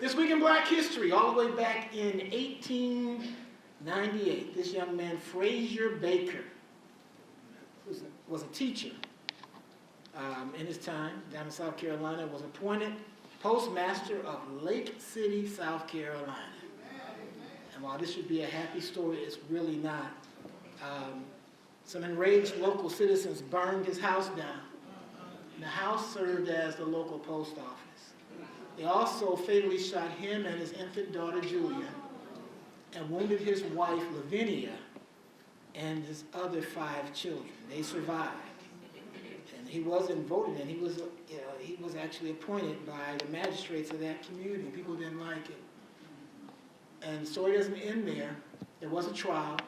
This week in Black History, all the way back in 1898, this young man, Frazier Baker, was a teacher in his time down in South Carolina, was appointed postmaster of Lake City, South Carolina. And while this should be a happy story, it's really not. Some enraged local citizens burned his house down. And the house served as the local post office. They also fatally shot him and his infant daughter, Julia, and wounded his wife, Lavinia, and his other 5 children. They survived. And he wasn't voted in. He was actually appointed by the magistrates of that community. People didn't like it. And the story doesn't end there. There was a trial.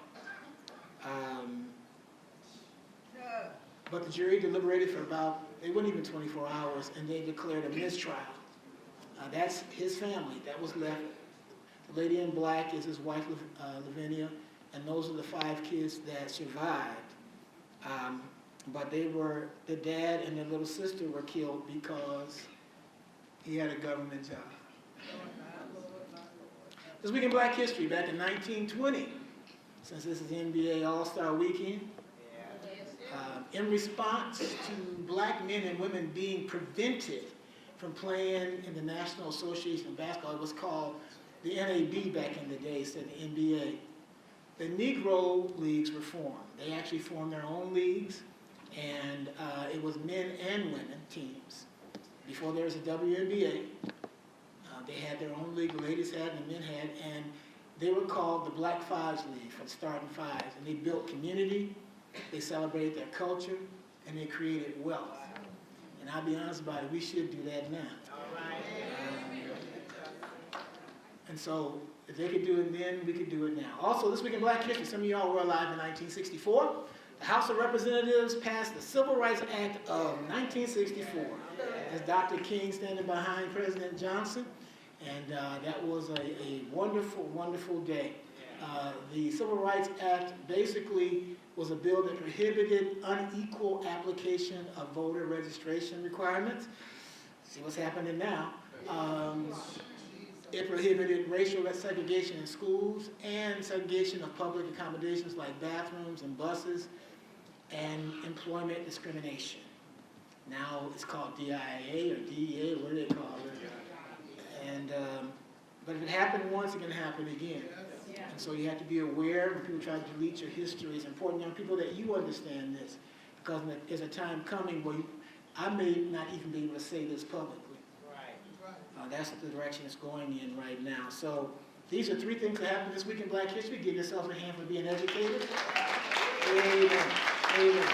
But the jury deliberated for it wasn't even 24 hours, and they declared a mistrial. That's his family that was left. The lady in black is his wife, Lavinia, and those are the 5 kids that survived. But the dad and their little sister were killed because he had a government job. This week in Black History, back in 1920, since this is the NBA All-Star Weekend, in response to black men and women being prevented from playing in the National Association of Basketball, it was called the NAB back in the day, instead of the NBA, the Negro leagues were formed. They actually formed their own leagues, and it was men and women teams. Before there was a WNBA, they had their own league, the ladies had and the men had, and they were called the Black Fives League for the starting fives. And they built community, they celebrated their culture, and they created wealth. And I'll be honest about it, we should do that now. And so, if they could do it then, we could do it now. Also, this week in Black History, some of y'all were alive in 1964. The House of Representatives passed the Civil Rights Act of 1964. There's Dr. King standing behind President Johnson. And that was a wonderful, wonderful day. The Civil Rights Act basically was a bill that prohibited unequal application of voter registration requirements. See what's happening now. It prohibited racial segregation in schools and segregation of public accommodations like bathrooms and buses and employment discrimination. Now it's called DIA or DEA, or what do they call it? And, but if it happened once, it can happen again. And so you have to be aware when people try to delete your history. It's important, young people, that you understand this, because there's a time coming where I may not even be able to say this publicly. That's the direction it's going in right now. So these are 3 things that happened this week in Black History. Give yourself a hand for being educated. Amen. Amen.